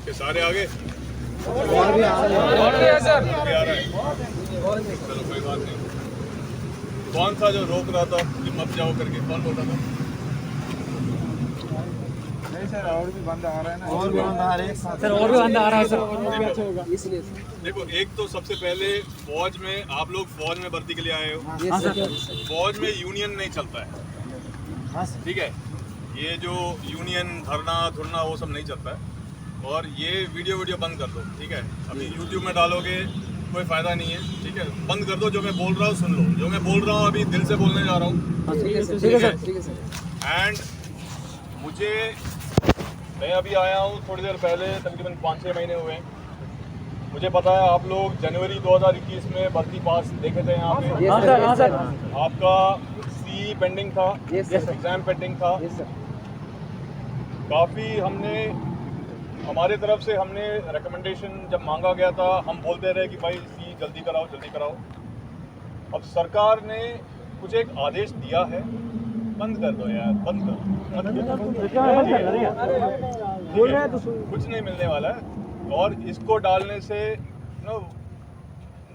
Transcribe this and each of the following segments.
ये सारे आगे और भी आ रहे हैं सर। भी आ रहा है, चलो कोई बात नहीं। कौन था जो रोक रहा था कि मत जाओ करके, कौन बोल रहा था? नहीं सर, और भी बंदा आ रहा है ना, और भी बंदा आ रहे हैं सर, और भी बंदा आ रहा है सर। इसलिए देखो, एक तो सबसे पहले फौज में, आप लोग फौज में भर्ती के लिए आए हो, हाँ सर। फौज में यूनियन नहीं चलता है, हाँ सर। ठीक है? ये जो यूनियन धरना धुरना वो सब नहीं चलता है। और ये वीडियो बंद कर दो, ठीक है? अभी यूट्यूब में डालोगे कोई फ़ायदा नहीं है, ठीक है? बंद कर दो। जो मैं बोल रहा हूँ सुन लो, जो मैं बोल रहा हूँ अभी दिल से बोलने जा रहा हूँ, ठीक है सर। एंड मुझे, मैं अभी आया हूँ थोड़ी देर पहले, तकरीबन 5-6 महीने हुए हैं। मुझे पता है आप लोग जनवरी 2021 में भर्ती पास देखे थे यहाँ पे। हाँ सर, हाँ सर। आपका सी पेंडिंग था, एग्जाम पेंडिंग था। काफ़ी हमने, हमारे तरफ से हमने रिकमेंडेशन जब मांगा गया था, हम बोलते रहे कि भाई सी जल्दी कराओ जल्दी कराओ। अब सरकार ने कुछ एक आदेश दिया है, बंद कर दो यार, बंद कर दो, कुछ नहीं मिलने वाला है। और इसको डालने से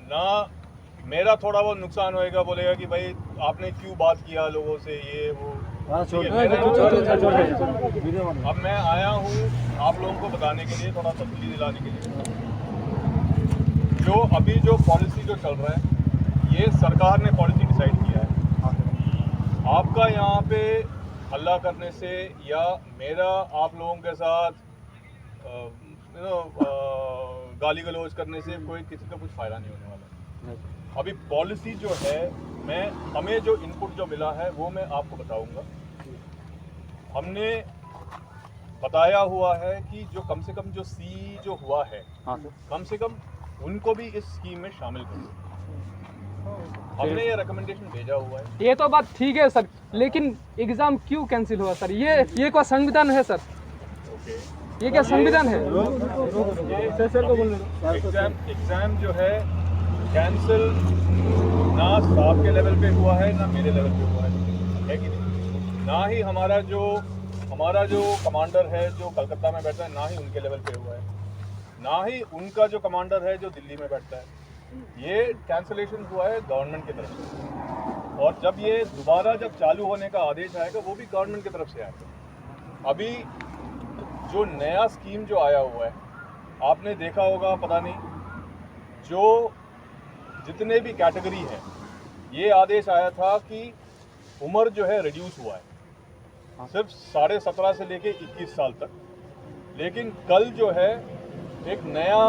ना मेरा थोड़ा बहुत नुकसान होएगा, बोलेगा कि भाई आपने क्यों बात किया लोगों से, ये वो। अब मैं आया हूँ आप लोगों को बताने के लिए, थोड़ा तसल्ली दिलाने के लिए। जो अभी जो पॉलिसी जो चल रहा है, ये सरकार ने पॉलिसी डिसाइड किया है। आपका यहाँ पे हल्ला करने से या मेरा आप लोगों के साथ गाली गलौज करने से कोई किसी का कुछ फ़ायदा नहीं होने वाला। अभी पॉलिसी जो है, हमें जो इनपुट जो मिला है वो मैं आपको बताऊंगा। हमने बताया हुआ है कि जो कम से कम जो सी जो हुआ है, कम से कम उनको भी इस स्कीम में शामिल करो। हमने ये रिकमेंडेशन भेजा हुआ है। ये तो बात ठीक है सर, लेकिन एग्जाम क्यों कैंसिल हुआ सर? ये क्या संविधान है सर? ये क्या संविधान है? एग्जाम जो है कैंसिल ना आपके लेवल पे हुआ है ना मेरे लेवल पे हुआ है कि नहीं? ना ही हमारा जो कमांडर है जो कलकत्ता में बैठा है, ना ही उनके लेवल पे हुआ है, ना ही उनका जो कमांडर है जो दिल्ली में बैठता है। ये कैंसिलेशन हुआ है गवर्नमेंट की तरफ से, और जब ये दोबारा जब चालू होने का आदेश आएगा वो भी गवर्नमेंट की तरफ से आएगा। अभी जो नया स्कीम जो आया हुआ है, आपने देखा होगा, पता नहीं, जो जितने भी कैटेगरी हैं, ये आदेश आया था कि उम्र जो है रिड्यूस हुआ है सिर्फ 17.5 से लेके 21 साल तक। लेकिन कल जो है एक नया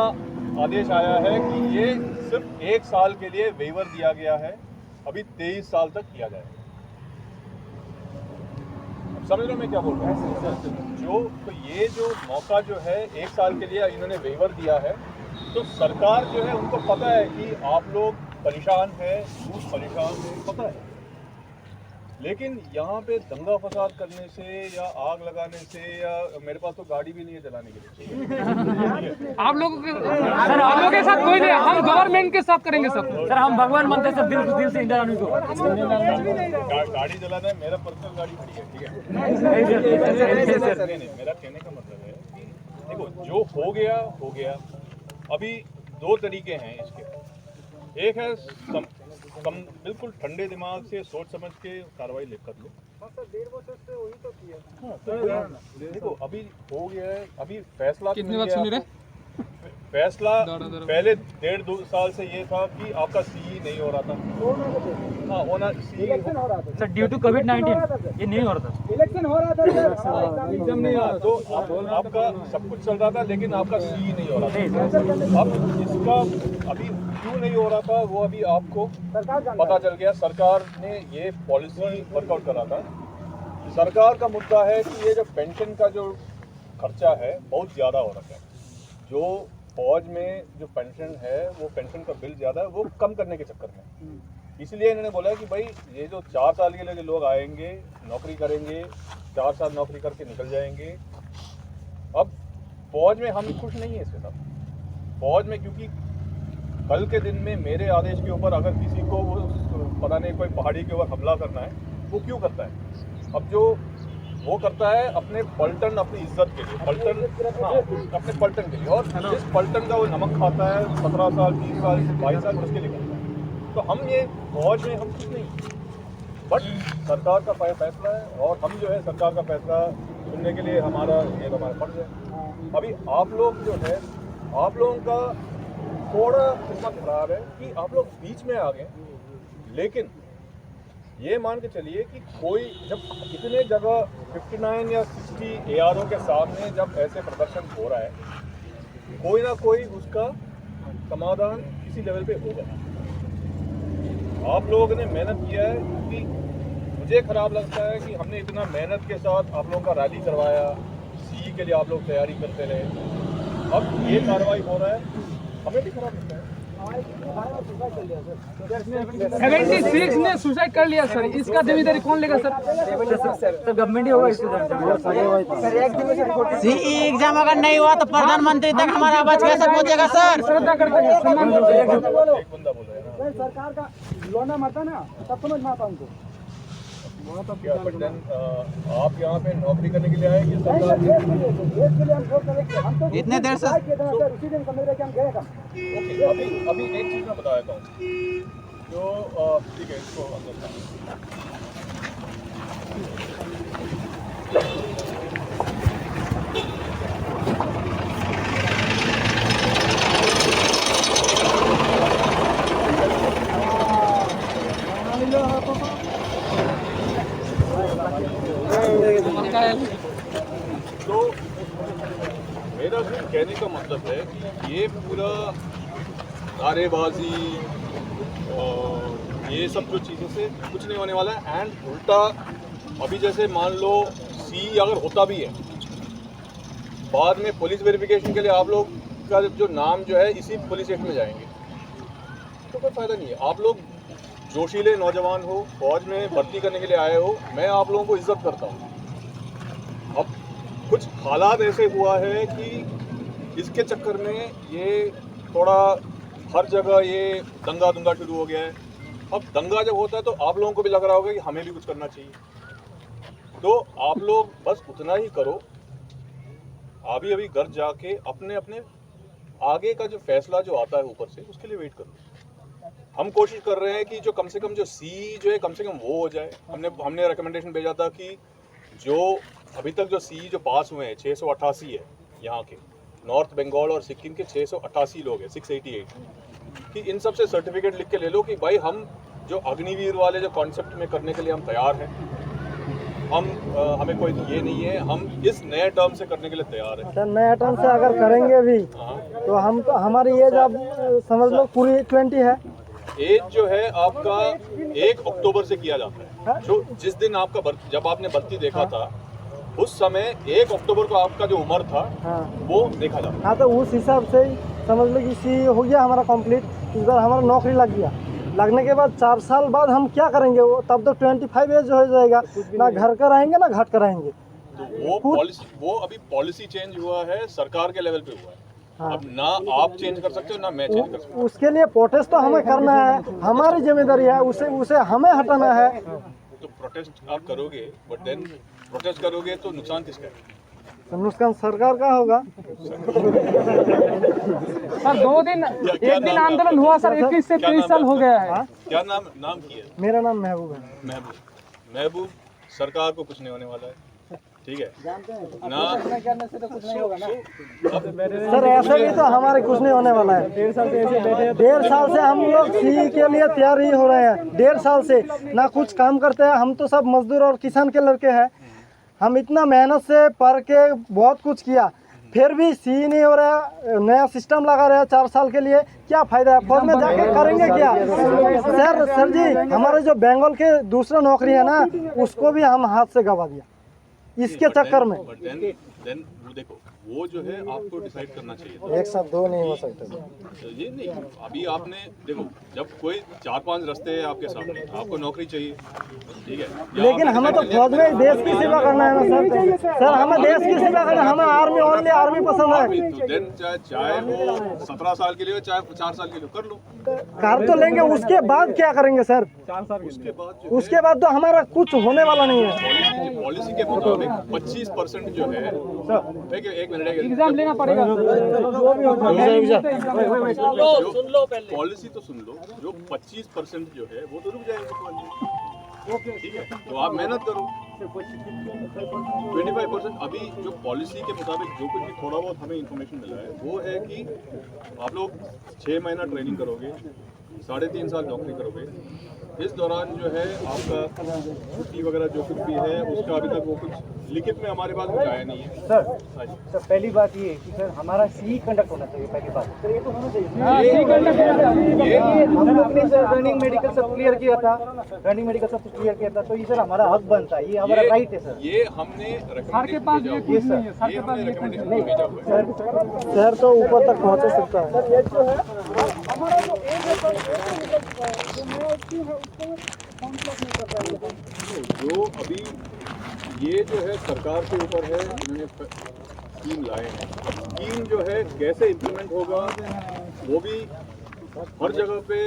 आदेश आया है कि ये सिर्फ 1 साल के लिए वेवर दिया गया है, अभी 23 साल तक किया जाएगा। अब समझ लो मैं क्या बोल रहा हूँ? तो ये जो मौका जो है 1 साल के लिए इन्होंने वेवर दिया है, तो सरकार जो है उनको पता है कि आप लोग परेशान हैं, यूथ परेशान है, पता है। लेकिन यहाँ पे दंगा फसाद करने से या आग लगाने से, या मेरे पास तो गाड़ी भी नहीं है चलाने के लिए। आप लोगों के साथ कोई नहीं, हम गवर्नमेंट के साथ करेंगे सर। हम भगवान मानते हैं सर, दिल से इंडिया आर्मी को। गाड़ी चलाना है, मेरा पर्सनल गाड़ी खड़ी है, ठीक है? नहीं, मेरा कहने का मतलब है कि देखो, जो हो गया। अभी 2 तरीके हैं इसके। एक है बिल्कुल ठंडे दिमाग से सोच समझ के कार्रवाई कर लो। देखो, अभी हो गया है, अभी फैसला कितनी बात सुनी रे? फैसला पहले 1.5-2 साल से ये था कि आपका सी नहीं हो रहा था। हाँ, होना सी सर, ड्यू टू कोविड-19 ये नहीं हो रहा था। इलेक्शन हो रहा था एकदम नहीं हो रहा, तो आपका सब कुछ चल रहा था, लेकिन आपका सी नहीं हो रहा था। अब इसका अभी क्यों नहीं हो रहा था वो अभी आपको पता चल गया। सरकार ने ये पॉलिसी वर्कआउट करा था। सरकार का मुद्दा है कि ये जो पेंशन का जो खर्चा है बहुत ज़्यादा हो रहा है। जो फौज में जो पेंशन है, वो पेंशन का बिल ज़्यादा है, वो कम करने के चक्कर में इसलिए इन्होंने बोला कि भाई ये जो 4 साल के लिए जो लोग आएंगे, नौकरी करेंगे, 4 साल नौकरी करके निकल जाएंगे। अब फौज में हम खुश नहीं है इसके साथ। फौज में क्योंकि कल के दिन में मेरे आदेश के ऊपर अगर किसी को वो पता नहीं कोई पहाड़ी के ऊपर हमला करना है, वो क्यों करता है? अब जो वो करता है अपने पलटन, अपनी इज्जत के लिए, पलटन, हाँ, अपने पलटन के लिए। और जिस पलटन का वो नमक खाता है 17 साल, 20 साल, 22 साल, उसके लिए करता है। तो हम ये फौज में हम कुछ नहीं, बट सरकार का फैसला है और हम जो है सरकार का फैसला सुनने के लिए हमारा फर्ज है। अभी आप लोग जो है, आप लोगों का थोड़ा किस्मत खराब है कि आप लोग बीच में आ गए, लेकिन ये मान के चलिए कि कोई जब इतने जगह 59 या 60 ARO के सामने जब ऐसे प्रदर्शन हो रहा है, कोई ना कोई उसका समाधान किसी लेवल पे होगा। आप लोगों ने मेहनत किया है, क्योंकि मुझे खराब लगता है कि हमने इतना मेहनत के साथ आप लोगों का रैली करवाया, CE के लिए आप लोग तैयारी करते रहे, अब ये कार्रवाई हो रहा है, हमें भी खराब लगता है। 76 ने सुसाइड कर लिया सर, इसका जिम्मेदारी कौन लेगा सर? सर गवर्नमेंट ही होगा इसको। CE एग्जाम अगर नहीं हुआ तो प्रधानमंत्री तक हमारा आवाज कैसे पहुंचेगा सर? श्रद्धा करते हैं, सम्मान करते हैं। एक बंदा बोल रहा है ना, सरकार का लोना मरता ना, तब समझ में आता उनको। क्या बट देन आप यहाँ पे नौकरी करने के लिए आए कि सरकार देश के लिए हम वोट करेंगे, हम तो इतने देर से उसी दिन समझ रहे कि हम गए काम। ओके, अभी एक चीज़ मैं बता देता हूँ जो ठीक है, इसको अंदर तो मेरा भी कहने का मतलब है कि ये पूरा नारेबाजी और ये सब जो चीज़ों से कुछ नहीं होने वाला है। एंड उल्टा अभी जैसे मान लो CE अगर होता भी है, बाद में पुलिस वेरिफिकेशन के लिए आप लोग का जो नाम जो है इसी पुलिस एक्ट में जाएंगे, तो कोई फ़ायदा नहीं है। आप लोग जोशीले नौजवान हो, फौज में भर्ती करने के लिए आए हो, मैं आप लोगों को इज्जत करता हूँ। अब कुछ हालात ऐसे हुआ है कि इसके चक्कर में ये थोड़ा हर जगह ये दंगा शुरू हो गया है। अब दंगा जब होता है तो आप लोगों को भी लग रहा होगा कि हमें भी कुछ करना चाहिए, तो आप लोग बस उतना ही करो। अभी घर जाके अपने अपने आगे का जो फैसला जो आता है ऊपर से, उसके लिए वेट करो। हम कोशिश कर रहे हैं कि जो कम से कम जो CE जो है कम से कम वो हो जाए। हमने रिकमेंडेशन भेजा था कि जो अभी तक जो CE जो पास हुए हैं 688 है, यहाँ के नॉर्थ बंगाल और सिक्किम के 688 लोग हैं, 688, कि इन सब से सर्टिफिकेट लिख के ले लो कि भाई हम जो अग्निवीर वाले जो कॉन्सेप्ट में करने के लिए हम तैयार हैं। हमें कोई ये नहीं है, हम इस नए टर्म से करने के लिए तैयार हैं। सर नया टर्म से अगर करेंगे भी तो हम तो हमारी एज अब समझ लो पूरी 20 है। एज जो है आपका 1 अक्टूबर से किया जाता है। जो जिस दिन आपका जब आपने भर्ती देखा था उस समय 1 अक्टूबर को आपका जो उम्र था वो देखा जाता है। हाँ, तो उस हिसाब से ही समझ लो कि CE हो गया हमारा कंप्लीट। इस बार हमारा नौकरी लग गया, लगने के बाद 4 साल बाद हम क्या करेंगे? वो तब तो 25 एज हो जाएगा, ना घर का रहेंगे ना घाट का रहेंगे। तो वो अभी पॉलिसी चेंज हुआ है, सरकार के लेवल पे हुआ है। हाँ। अब ना आप चेंज कर सकते हो ना मैं चेंज कर सकता हूँ। उसके लिए प्रोटेस्ट तो हमें करना है, हमारी जिम्मेदारी है, उसे हमें हटाना है। तो प्रोटेस्ट आप करोगे, बट देन प्रोटेस्ट करोगे तो नुकसान किसका है? तो नुकसान सरकार का होगा। सर 2 दिन एक दिन आंदोलन हुआ सर, 21 से 23 साल हो गया है। क्या नाम किया? मेरा नाम महबूब है। महबूब सरकार को कुछ नहीं होने वाला है, ठीक है ना? करने से तो कुछ नहीं होगा ना सर, ऐसे भी तो हमारे कुछ नहीं होने वाला है। 1.5 साल से ऐसे बैठे हैं, 1.5 साल से हम लोग CE के लिए तैयार ही हो रहे हैं। 1.5 साल से ना कुछ काम करते हैं। हम तो सब मजदूर और किसान के लड़के हैं। हम इतना मेहनत से पढ़ के बहुत कुछ किया, फिर भी CE नहीं हो रहा। नया सिस्टम लगा रहे हैं 4 साल के लिए, क्या फायदा है? फौज में जाके करेंगे क्या? सर जी, हमारे जो बंगाल के दूसरा नौकरी है ना, उसको भी हम हाथ से गवा दिया इसके चक्कर में। देन वो देखो वो जो है आपको डिसाइड करना चाहिए। एक साथ दो नहीं हो सकते। ये नहीं, अभी आपने देखो जब कोई 4-5 रास्ते हैं आपके सामने, आपको नौकरी चाहिए, ठीक है, लेकिन हमें तो फौज में देश की सेवा करना है ना सर। सर हमें देश की सेवा करना, हमें आर्मी ओनली आर्मी पसंद है। तो देन चाहे वो 17 साल के लिए हो चाहे 4 साल के लिए कर लो। कर तो लेंगे, उसके बाद क्या करेंगे सर? उसके बाद तो हमारा कुछ होने वाला नहीं है। पॉलिसी के मुताबिक 25% जो है, एक मिनट एग्जाम लेना पड़ेगा। पॉलिसी तो सुन लो, जो 25% जो है वो तो रुक जाएगी, ठीक है, तो आप मेहनत करो। 25% अभी जो पॉलिसी के मुताबिक जो कुछ भी थोड़ा बहुत हमें इंफॉर्मेशन मिला है वो है कि आप लोग 6 महीना ट्रेनिंग करोगे, 3.5 साल नौकरी करोगे। इस दौरान जो है आपका छुट्टी वगैरह जो कुछ भी है उसका अभी तक वो कुछ लिखित में हमारे पास कुछ आया नहीं है। सर पहली बात ये कि सर हमारा सी कंडक्ट होना चाहिए, पहली बात सर ये तो होना चाहिए। हम लोग ने सर रनिंग मेडिकल सब क्लियर किया था, रनिंग मेडिकल सब कुछ क्लियर किया था, तो ये सर हमारा हक बनता है, ये हमारा राइट है सर। ये हमने सर के पास ये कुछ नहीं है, सर के पास ये कुछ नहीं है। सर तो ऊपर तक पहुंच सकता है। जो अभी ये जो है सरकार के ऊपर है, इन्होंने स्कीम लाए हैं। स्कीम जो है कैसे इम्प्लीमेंट होगा वो भी हर जगह पे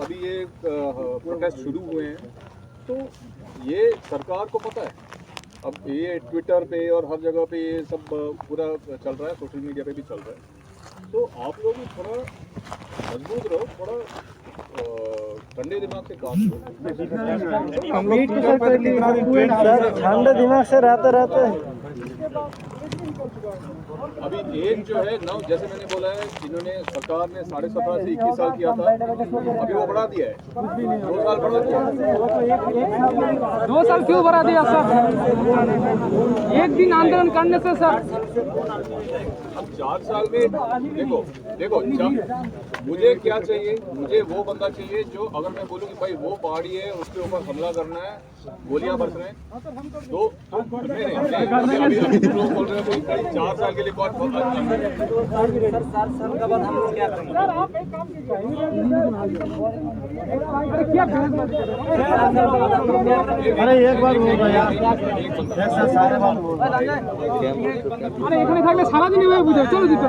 अभी ये प्रोटेस्ट शुरू हुए हैं, तो ये सरकार को पता है। अब ये ट्विटर पे और हर जगह पे ये सब पूरा चल रहा है, सोशल मीडिया पे भी चल रहा है, तो आप लोग भी थोड़ा मजबूत रहो, थोड़ा ठंडे दिमाग से काम करो। सर ठंडे दिमाग से रहते अभी एज जो है ना, जैसे मैंने बोला है, इन्होंने सरकार ने 17.5 से 21 साल किया था, अभी वो बढ़ा दिया है, 2 साल बढ़ा दिया है। 2 साल क्यों बढ़ा दिया सर? एक दिन आंदोलन करने से सर। अब 4 साल में देखो मुझे क्या चाहिए, मुझे वो बंदा चाहिए जो अगर मैं बोलूँ कि भाई वो पहाड़ी है उसके ऊपर हमला करना है, गोलियां बरस रहे हैं, तो अभी तुम लोग बोल रहे हो कोई 4 साल के लिए कौन अरे एक बार আরে এখানে থাকলে সারাদিন এভাবে বুঝাও, চলো দিতে।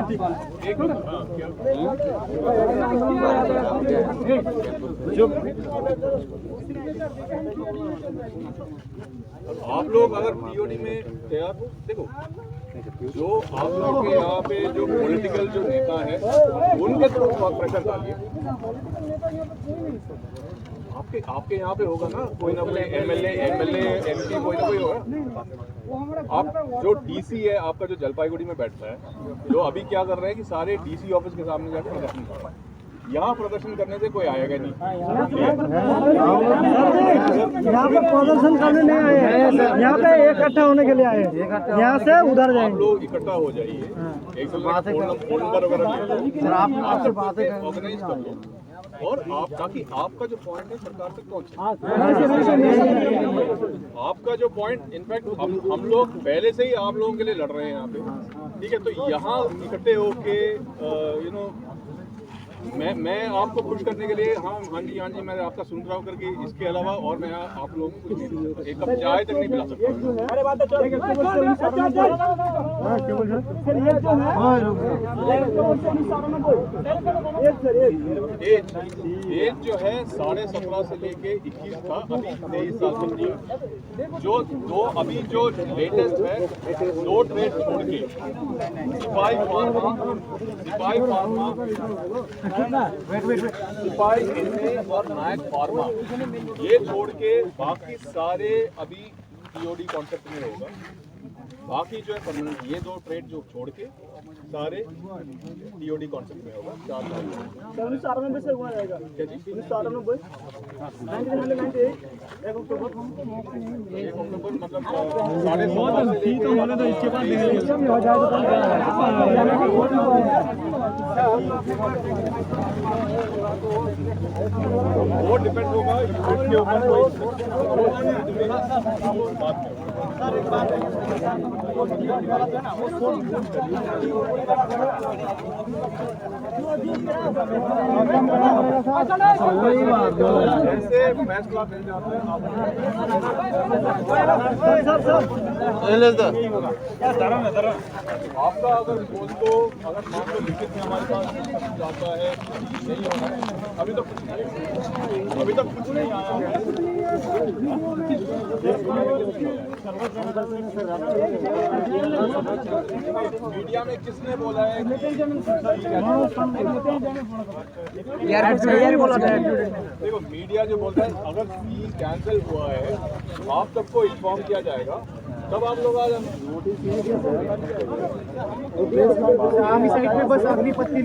आप लोग अगर पीओडी में तैयार हो, देखो जो आप लोग के यहाँ पे जो पॉलिटिकल जो नेता है उनके थ्रू प्रेशर डालिए। आपके यहाँ पे होगा ना कोई एमएलए एमपी कोई ना कोई होगा। आप जो डीसी है आपका जो जलपाईगुड़ी में बैठता है, जो अभी क्या कर रहे हैं कि सारे डीसी ऑफिस के सामने जाकर प्रदर्शन कर रहे हैं। यहाँ प्रदर्शन करने से कोई आएगा नहीं, यहाँ पे प्रदर्शन करने नहीं आए हैं, यहाँ पे इकट्ठा होने के लिए आए हैं, यहाँ से उधर जाएंगे। आप लोग इकट्ठा हो जाइए, एक फोन नंबर वगैरह ले लो, आप बातें ऑर्गेनाइज कर लो, और आप ताकि आपका जो पॉइंट है सरकार तक पहुंचे। आपका जो पॉइंट इनफैक्ट हम लोग पहले से ही आप लोगों के लिए लड़ रहे हैं यहाँ पे, ठीक है, तो यहाँ इकट्ठे होके मैं आपको खुश करने के लिए हाँ जी मैं आपका सुन रहा हूँ करके, इसके अलावा और मैं आप लोगों को कुछ एक कप चाय तक नहीं पिला सकता। एज जो है 17.5 से लेके 21 था, अभी 23 साल तक दिया। जो अभी जो लेटेस्ट है 2 ट्रेड छोड़ के सिपाही फार्मा सिपाही एनए और नायक फार्मा, ये छोड़ के बाकी सारे अभी टीओडी कॉन्सेप्ट में होगा। बाकी जो है परमानेंट ये 2 ट्रेड जो छोड़ के सारे टीओडी कॉन्सेप्ट में होगा। 4 साल से हुआ जाएगा क्या जी? 1 अक्टूबर मतलब 7.5 से लेके इसके वो डिपेंड होगा यूनिट के ऊपर। बात ऐसे फैसला मिल जाता है आपका अगर बोल तो अगर मान लो लिखित में हमारे पास जाता है नहीं होना है अभी तक कुछ नहीं आया है मीडिया में किसने बोला है देखो मीडिया जो बोलता है अगर फी कैंसिल हुआ है आप सबको इन्फॉर्म किया जाएगा तब आप लोग आ जाना बस अगली पत्ती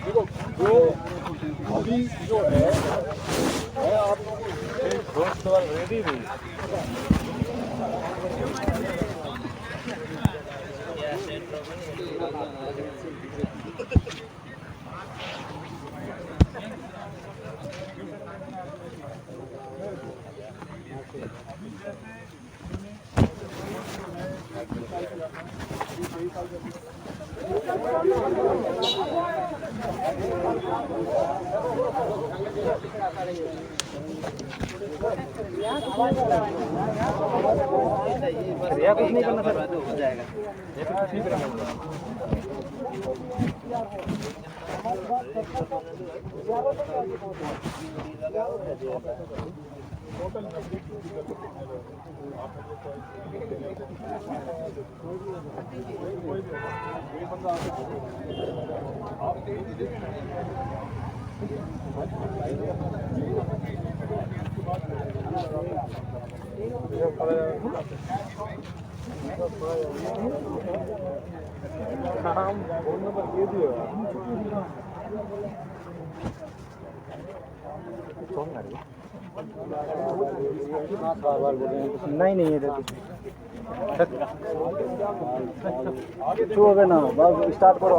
देखो जो अभी जो है मैं आप लोगों को रेडी नहीं कुछ नहीं करना सर हो जाएगा नहीं नहीं है छुओगे ना बस स्टार्ट करो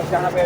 जहाँ पे